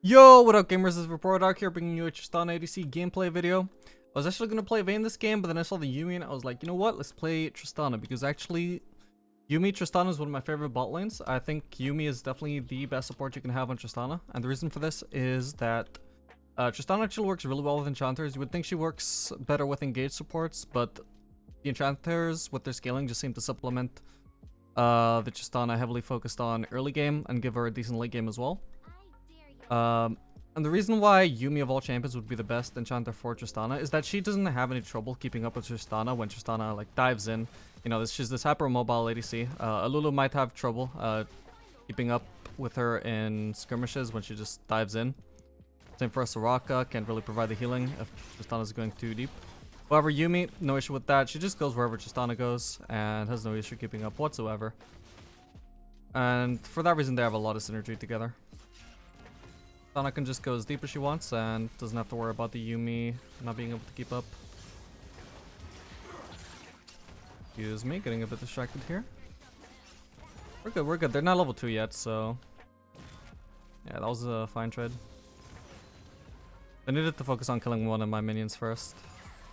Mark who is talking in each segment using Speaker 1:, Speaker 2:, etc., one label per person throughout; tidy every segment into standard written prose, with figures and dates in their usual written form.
Speaker 1: Yo, what up gamers, this is Dark here bringing you a Tristana ADC gameplay video. I was actually going to play Vayne this game, but then I saw the Yuumi and I was like, you know what, let's play Tristana, because actually Yuumi Tristana is one of my favorite bot lanes. I think Yuumi is definitely the best support you can have on Tristana, and the reason for this is that Tristana actually works really well with enchanters. You would think she works better with engaged supports, but the enchanters with their scaling just seem to supplement the Tristana heavily focused on early game and give her a decent late game as well. And the reason why Yuumi of all champions would be the best enchanter for Tristana is that she doesn't have any trouble keeping up with Tristana when Tristana like dives in. You know, she's this hyper mobile ADC. Alulu might have trouble keeping up with her in skirmishes when she just dives in. Same for Soraka, can't really provide the healing if Tristana's going too deep. However, Yuumi, no issue with that. She just goes wherever Tristana goes and has no issue keeping up whatsoever. And for that reason, they have a lot of synergy together. Tristana can just go as deep as she wants and doesn't have to worry about the Yuumi not being able to keep up. Excuse me, getting a bit distracted here. We're good, we're good. They're not level 2 yet, so... yeah, that was a fine trade. They needed to focus on killing one of my minions first,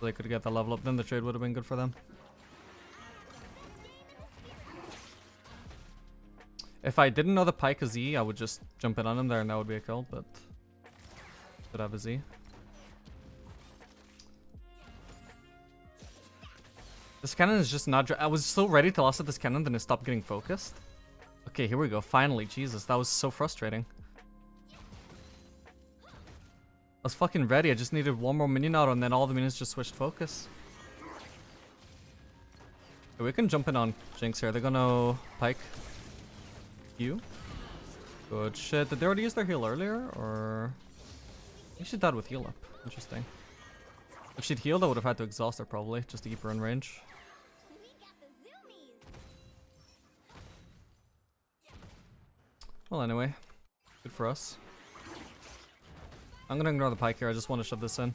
Speaker 1: so they could get that level up. Then the trade would have been good for them. If I didn't know the Pyke is E, I would just jump in on him there and that would be a kill, but should have a Z. This cannon is just not... I was so ready to last at this cannon, then it stopped getting focused. Okay, here we go. Finally, Jesus, that was so frustrating. I was fucking ready. I just needed one more minion out and then all the minions just switched focus. Okay, we can jump in on Jinx here. They're gonna Pyke. You. Good shit. Did they already use their heal earlier, or... I think she died with heal up. Interesting. If she'd healed, I would have had to exhaust her probably, just to keep her in range. Well, anyway. Good for us. I'm gonna ignore the Pyke here, I just want to shove this in.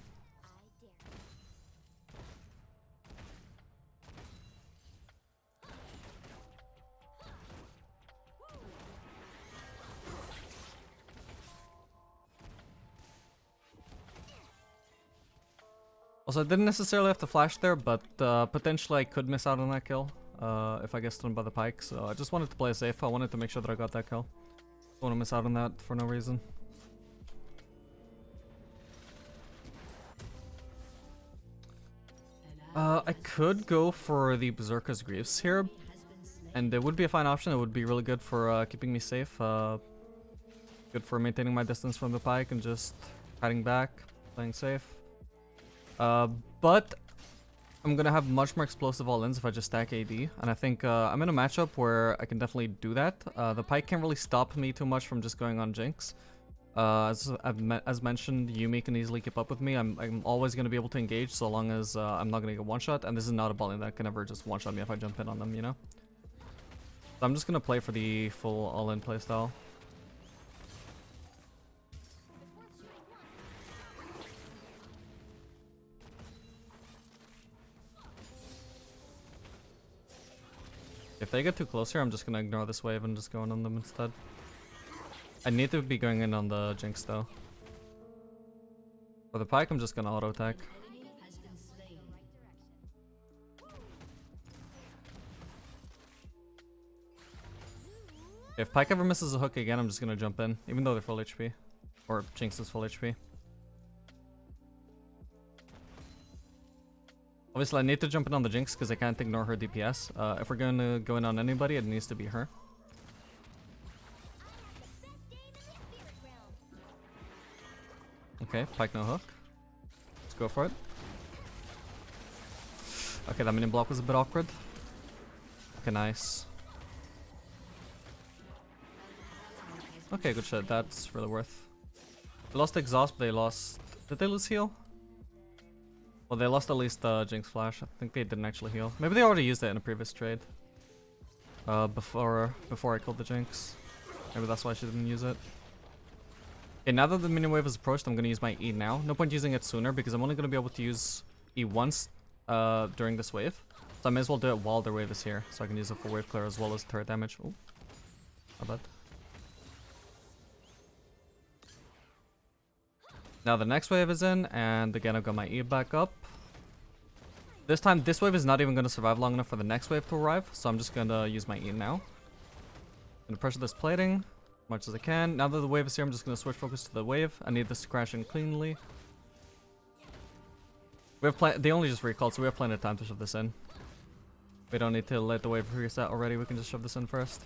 Speaker 1: Also, I didn't necessarily have to flash there, but potentially I could miss out on that kill if I get stunned by the Pyke. So I just wanted to play safe. I wanted to make sure that I got that kill. Don't want to miss out on that for no reason. I could go for the Berserker's Greaves here, and it would be a fine option. It would be really good for keeping me safe. Good for maintaining my distance from the Pyke and just hiding back, playing safe. But I'm gonna have much more explosive all-ins if I just stack AD, and I think I'm in a matchup where I can definitely do that. The Pyke can't really stop me too much from just going on Jinx. As mentioned, Yuumi can easily keep up with me. I'm always gonna be able to engage so long as I'm not gonna get one-shot, and this is not a bot lane that can ever just one-shot me if I jump in on them, you know? So I'm just gonna play for the full all-in playstyle. If they get too close here, I'm just gonna ignore this wave and just go in on them instead. I need to be going in on the Jinx though. For the Pyke, I'm just gonna auto attack. If Pyke ever misses a hook again, I'm just gonna jump in, even though they're full HP. Or Jinx is full HP. Obviously, I need to jump in on the Jinx because I can't ignore her DPS. If we're going to go in on anybody, it needs to be her. Okay, Pyke no hook. Let's go for it. Okay, that minion block was a bit awkward. Okay, nice. Okay, good shit. That's really worth. They lost exhaust, but they lost... Did they lose heal? Well, they lost at least Jinx Flash. I think they didn't actually heal. Maybe they already used it in a previous trade. Before I killed the Jinx. Maybe that's why she didn't use it. Okay, now that the minion wave is approached, I'm going to use my E now. No point using it sooner because I'm only going to be able to use E once during this wave. So I may as well do it while their wave is here. So I can use a full wave clear as well as turret damage. Oh, my bad. Now the next wave is in, and again I've got my E back up. This time, this wave is not even going to survive long enough for the next wave to arrive, so I'm just going to use my E now. I'm going to pressure this plating as much as I can. Now that the wave is here, I'm just going to switch focus to the wave. I need this to crash in cleanly. We have they only just recalled, so we have plenty of time to shove this in. We don't need to let the wave reset already, we can just shove this in first.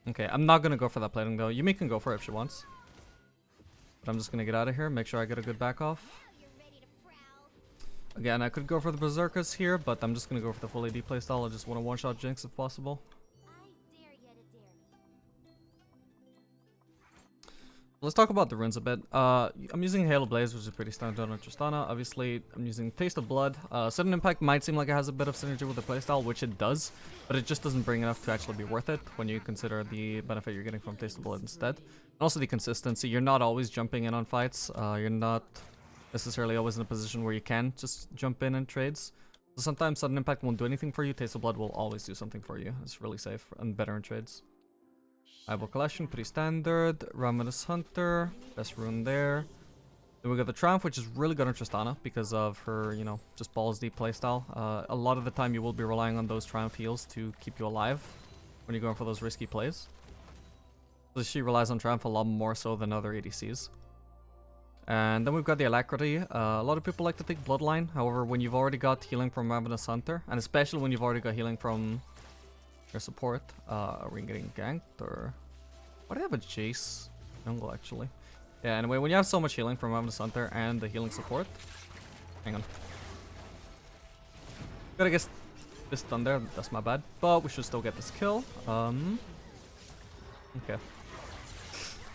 Speaker 1: Okay, I'm not going to go for that plating though. Yuumi can go for it if she wants. But I'm just going to get out of here, make sure I get a good back off. Again, I could go for the Berserkers here, but I'm just going to go for the full AD playstyle. I just want to one-shot Jinx if possible. Let's talk about the runes a bit. I'm using Hail of Blaze, which is pretty standard on Tristana. Obviously, I'm using Taste of Blood. Sudden Impact might seem like it has a bit of synergy with the playstyle, which it does, but it just doesn't bring enough to actually be worth it when you consider the benefit you're getting from Taste of Blood instead. And also the consistency. You're not always jumping in on fights. You're not necessarily always in a position where you can just jump in trades. So sometimes Sudden Impact won't do anything for you. Taste of Blood will always do something for you. It's really safe and better in trades. Eyeball Collection, pretty standard. Ravenous Hunter, best rune there. Then we got the Triumph, which is really good on Tristana because of her, you know, just balls deep playstyle. A lot of the time you will be relying on those Triumph heals to keep you alive when you're going for those risky plays. So she relies on Triumph a lot more so than other ADCs. And then we've got the Alacrity. A lot of people like to take Bloodline. However, when you've already got healing from Ravenous Hunter, and especially when you've already got healing from your support, are we getting ganked or... Why do they have a Jace jungle actually? Yeah, anyway, when you have so much healing from Ravenous Hunter and the healing support... Hang on. Gotta get this done there, that's my bad. But we should still get this kill. Okay.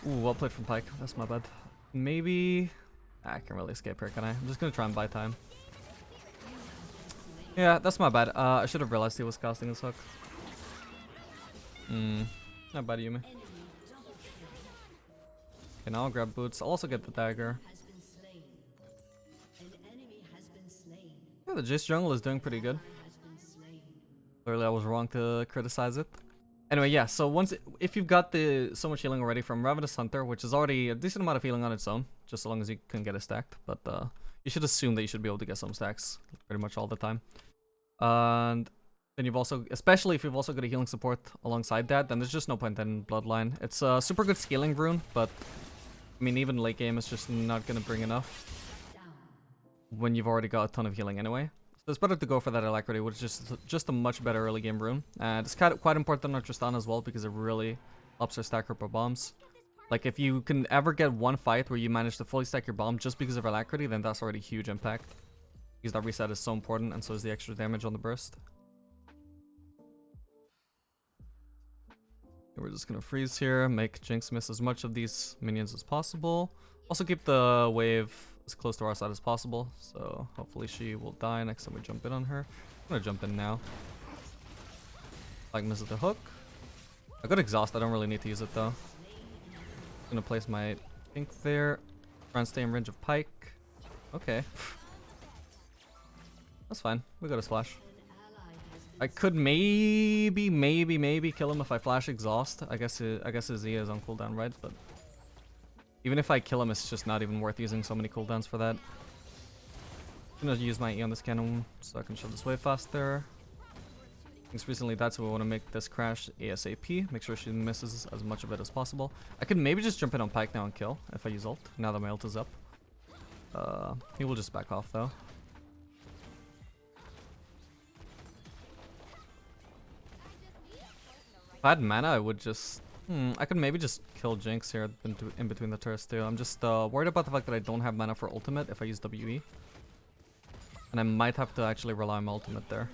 Speaker 1: Ooh, well played from Pyke, that's my bad. Maybe... I can't really escape here, can I? I'm just gonna try and buy time. Yeah, that's my bad. I should have realized he was casting his hook. Not bad, Yuumi. Okay, now I'll grab boots. I'll also get the dagger. Yeah, the Jace jungle is doing pretty good. Clearly I was wrong to criticize it. Anyway, yeah, so if you've got so much healing already from Ravenous Hunter, which is already a decent amount of healing on its own, just so long as you can get it stacked, but you should assume that you should be able to get some stacks pretty much all the time. And then you've also, especially if you've also got a healing support alongside that, then there's just no point in Bloodline. It's a super good scaling rune, but I mean, even late game is just not going to bring enough when you've already got a ton of healing anyway. So it's better to go for that Alacrity, which is just a much better early game rune. And it's quite important on Tristana as well because it really helps her stack her bombs. Like if you can ever get one fight where you manage to fully stack your bomb just because of Alacrity, then that's already huge impact. Because that reset is so important, and so is the extra damage on the burst. We're just gonna freeze here, make Jinx miss as much of these minions as possible. Also keep the wave as close to our side as possible, so hopefully she will die next time we jump in on her. I'm gonna jump in now. Like misses the hook. I got exhaust, I don't really need to use it though. Gonna place my pink there. Try and stay in range of Pyke. Okay. That's fine, we got a splash. I could maybe kill him if I flash exhaust. I guess his E is on cooldown, right? But even if I kill him, it's just not even worth using so many cooldowns for that. I'm gonna use my E on this cannon so I can shove this wave faster. Thanks recently, that's why we want to make this crash ASAP. Make sure she misses as much of it as possible. I could maybe just jump in on Pyke now and kill if I use ult. Now that my ult is up. He will just back off though. If I had mana, I would just... I could maybe just kill Jinx here in between the turrets too. I'm just worried about the fact that I don't have mana for ultimate if I use WE. And I might have to actually rely on my ultimate there.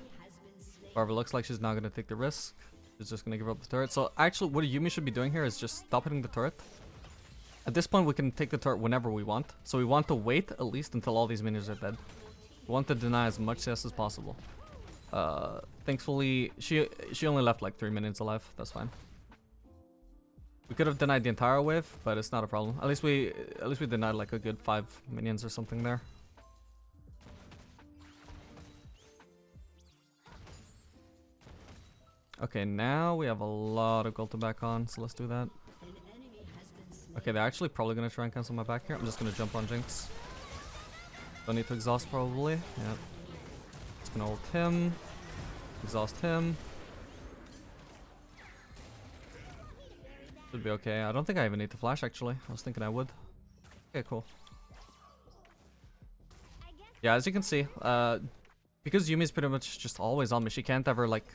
Speaker 1: However, it looks like she's not going to take the risk. She's just going to give up the turret. So actually, what Yuumi should be doing here is just stop hitting the turret. At this point, we can take the turret whenever we want. So we want to wait at least until all these minions are dead. We want to deny as much CS as possible. Thankfully, she only left like 3 minutes alive. That's fine. We could have denied the entire wave, but it's not a problem. At least we denied like a good 5 minions or something there. Okay, now we have a lot of gold to back on, so let's do that. Okay, they're actually probably gonna try and cancel my back here. I'm just gonna jump on Jinx. Don't need to exhaust probably. Yeah. Just gonna ult him. Exhaust him. Should be okay. I don't think I even need to flash actually. I was thinking I would. Okay, cool. Yeah, as you can see, because Yumi's pretty much just always on me, she can't ever like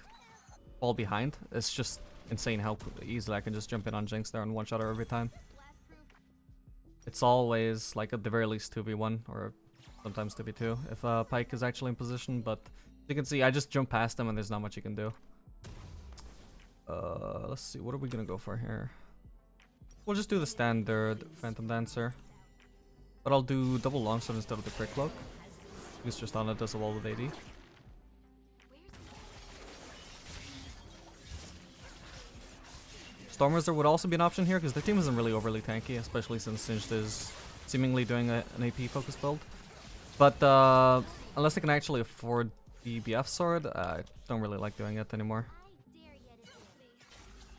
Speaker 1: fall behind. It's just insane how easily I can just jump in on Jinx there and one-shot her every time. It's always like at the very least 2v1 or sometimes 2v2 if Pyke is actually in position, but as you can see I just jump past them and there's not much you can do. Let's see, what are we gonna go for here? We'll just do the standard Phantom Dancer, but I'll do double longsword instead of the quick cloak because Tristana does a wall with AD. Storm Wizard would also be an option here because their team isn't really overly tanky, especially since Singed is seemingly doing an AP focus build. But unless they can actually afford the BF sword, I don't really like doing it anymore.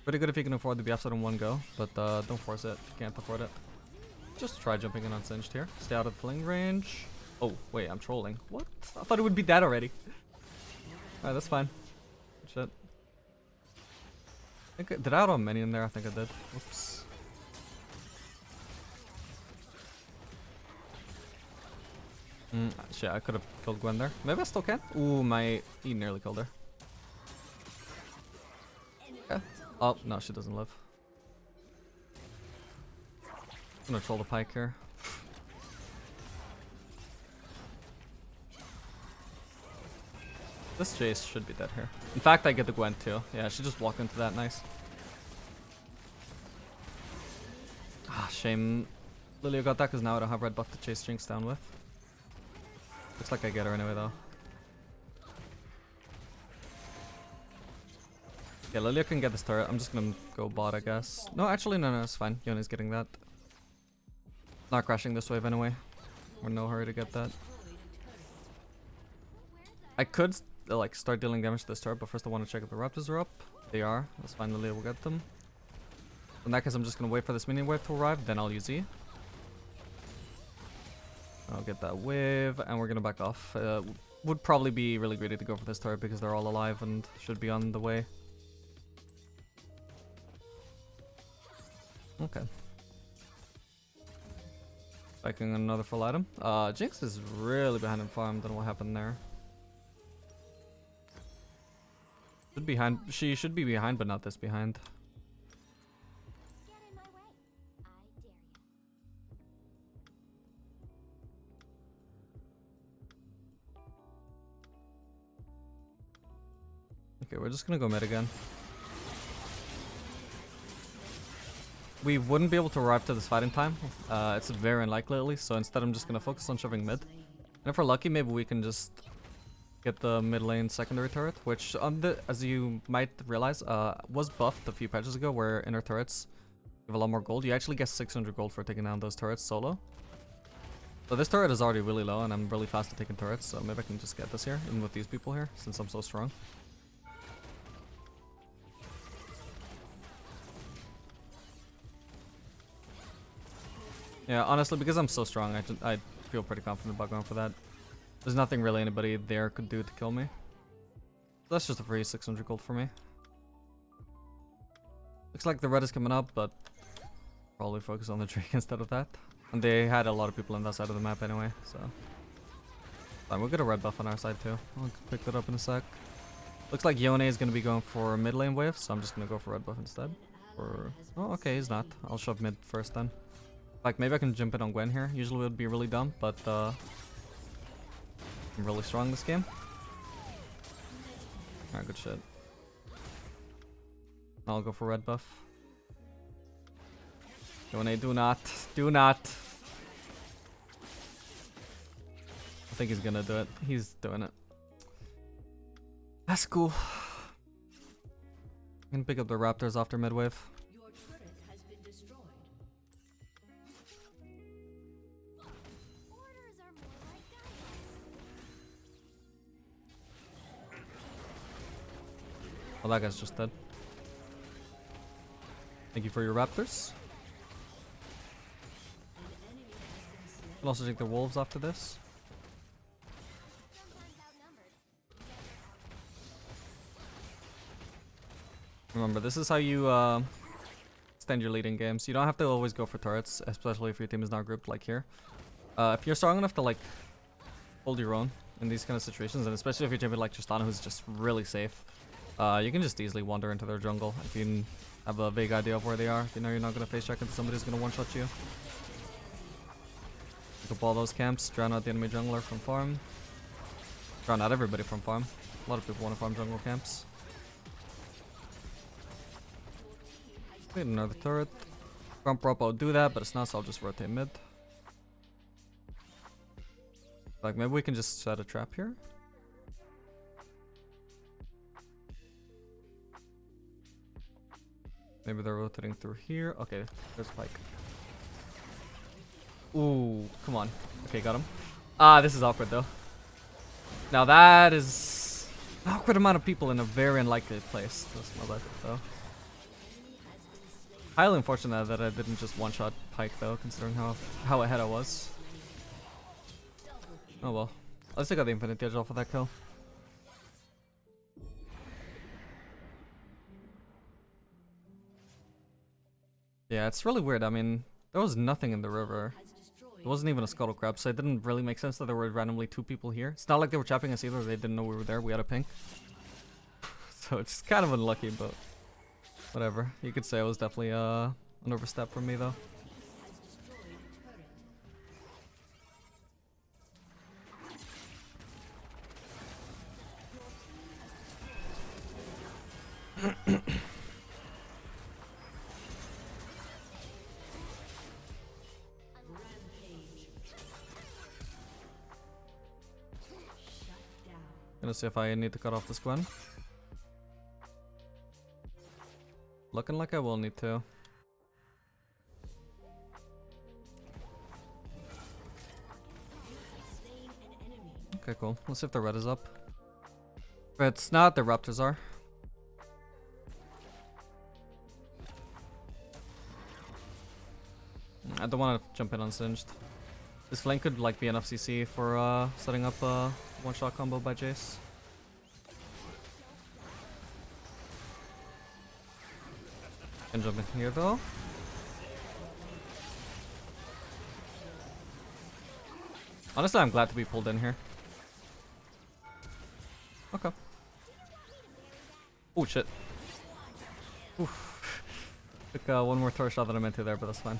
Speaker 1: Pretty good if you can afford the BF sword in one go, but don't force it if you can't afford it. Just try jumping in on Singed here. Stay out of fling range. Oh, wait, I'm trolling. What? I thought it would be dead already. Alright, that's fine. Shit. Did I auto minion there? I think I did. Whoops. Shit, I could have killed Gwen there. Maybe I still can. Ooh, my E nearly killed her. Okay. Oh, no, she doesn't live. I'm gonna troll the Pyke here. This Jace should be dead here. In fact, I get the Gwen too. Yeah, she just walked into that. Nice. Ah, shame. Lilia got that because now I don't have red buff to chase Jinx down with. Looks like I get her anyway though. Yeah, Lilia can get this turret. I'm just gonna go bot, I guess. No, actually, no, it's fine. Yoni's getting that. Not crashing this wave anyway. We're in no hurry to get that. I could like start dealing damage to this turret, but first I want to check if the Raptors are up. They are. That's fine. Lilia will get them. In that case, I'm just gonna wait for this minion wave to arrive. Then I'll use E. I'll get that wave, and we're gonna back off. Would probably be really greedy to go for this turret because they're all alive and should be on the way. Okay. Spiking another full item. Jinx is really behind in farm. Don't know what happened there. She should be behind, but not this behind. Okay, we're just gonna go mid again. We wouldn't be able to arrive to this fighting time. It's very unlikely at least, so instead I'm just gonna focus on shoving mid. And if we're lucky, maybe we can just get the mid lane secondary turret, which as you might realize, was buffed a few patches ago where inner turrets give a lot more gold. You actually get 600 gold for taking down those turrets solo. So this turret is already really low and I'm really fast at taking turrets, so maybe I can just get this here, even with these people here, since I'm so strong. Yeah, honestly, because I'm so strong, I feel pretty confident about going for that. There's nothing really anybody there could do to kill me. That's just a free 600 gold for me. Looks like the red is coming up, but probably focus on the Drake instead of that. And they had a lot of people on that side of the map anyway, so... Fine, we'll get a red buff on our side too. I'll pick that up in a sec. Looks like Yone is going to be going for mid lane wave, so I'm just going to go for red buff instead. Or... Oh, okay, he's not. I'll shove mid first then. Like, maybe I can jump in on Gwen here. Usually it would be really dumb, but I'm really strong this game. Alright, good shit. I'll go for red buff. Yone, do not. Do not. I think he's gonna do it. He's doing it. That's cool. I'm gonna pick up the Raptors after midwave. Well, that guy's just dead. Thank you for your Raptors. Can also take the wolves after this. Remember, this is how you extend your leading games. You don't have to always go for turrets, especially if your team is not grouped like here. If you're strong enough to like hold your own in these kind of situations, and especially if you're champion like Tristana, who's just really safe, you can just easily wander into their jungle if you have a vague idea of where they are. If you know you're not going to face check into somebody who's going to one-shot you. Pick up all those camps, drown out the enemy jungler from farm. Drown out everybody from farm. A lot of people want to farm jungle camps. Wait, another turret. Grump Rope, I'll do that, but it's not, so I'll just rotate mid. Like, maybe we can just set a trap here. Maybe they're rotating through here. Okay, there's Pike. Ooh, come on. Okay, got him. Ah, this is awkward though. Now that is an awkward amount of people in a very unlikely place. That's not bad though. Highly unfortunate that I didn't just one-shot Pike though, considering how ahead I was. Oh well. At least I got the Infinity Edge off of that kill. Yeah, it's really weird. I mean, there was nothing in the river. It wasn't even a scuttle crab, so it didn't really make sense that there were randomly 2 people here. It's not like they were chapping us either. They didn't know we were there. We had a ping. So it's kind of unlucky, but whatever. You could say it was definitely an overstep from me though. Gonna see if I need to cut off this Gwen. Looking like I will need to. Okay, cool. Let's see if the red is up. If it's not, the raptors are. I don't want to jump in unsinged. This flank could like be an FCC for setting up a one-shot combo by Jace. Can jump in here though. Honestly, I'm glad to be pulled in here. Okay. Oh shit. Oof. Took one more turret shot than I meant to there, but that's fine.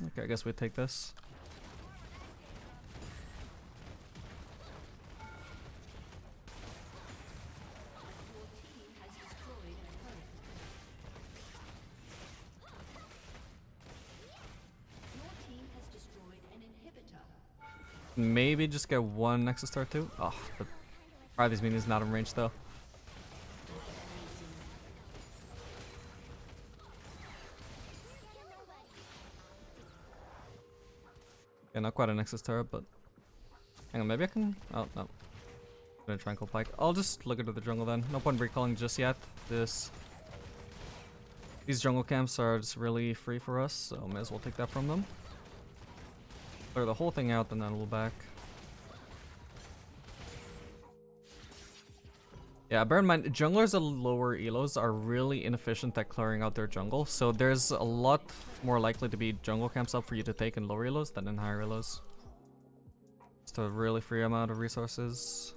Speaker 1: Okay, I guess we take this. Maybe just get one Nexus Star too. Oh, but are these minions not in range though? Yeah, not quite a Nexus turret, but hang on, maybe I can. Oh no, I'm gonna try and kill Pike. I'll just look into the jungle then. No point recalling just yet. These jungle camps are just really free for us, so may as well take that from them. Clear the whole thing out, and then we'll back. Yeah, bear in mind, junglers at lower elos are really inefficient at clearing out their jungle, so there's a lot more likely to be jungle camps up for you to take in lower elos than in higher elos. Just a really free amount of resources.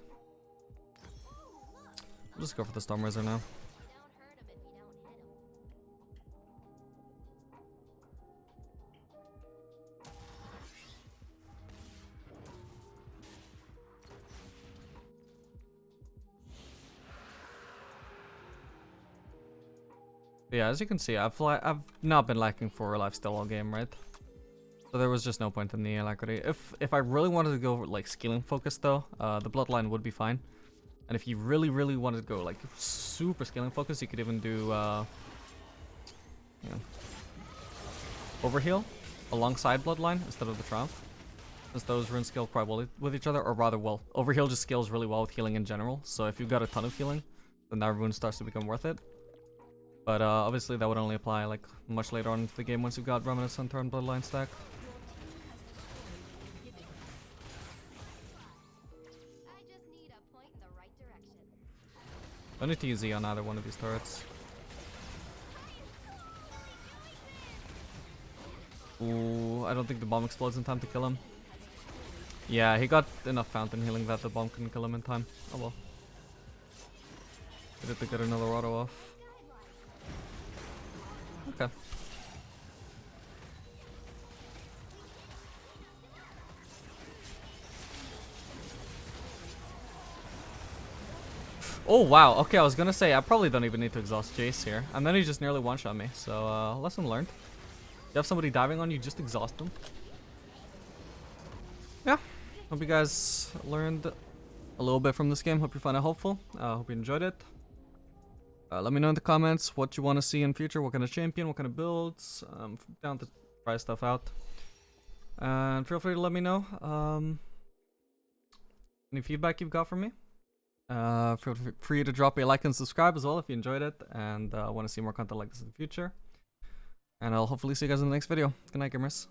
Speaker 1: We'll just go for the Storm Razor now. Yeah, as you can see, I've not been lacking for lifesteal all game, right? So there was just no point in the alacrity. If I really wanted to go like scaling focus though, the bloodline would be fine. And if you really wanted to go like super scaling focus, you could even do overheal alongside bloodline instead of the triumph, since those runes scale quite well with each other, or rather, well, overheal just scales really well with healing in general. So if you've got a ton of healing, then that rune starts to become worth it. But obviously that would only apply like much later on in the game once you've got Remnant Center and Bloodline stack. Don't need to use E on either one of these turrets. Ooh, I don't think the bomb explodes in time to kill him. Yeah, he got enough fountain healing that the bomb couldn't kill him in time. Oh well. Did it to get another auto off. Okay. Oh wow, okay, I was gonna say I probably don't even need to exhaust Jace here. And then he just nearly one-shot me, so lesson learned. You have somebody diving on you, just exhaust them. Yeah, hope you guys learned a little bit from this game. Hope you found it helpful. Hope you enjoyed it. Let me know in the comments what you want to see in future, what kind of champion, what kind of builds. Down to try stuff out. And feel free to let me know any feedback you've got from me. Feel free to drop a like and subscribe as well if you enjoyed it and want to see more content like this in the future. And I'll hopefully see you guys in the next video. Good night, gamers.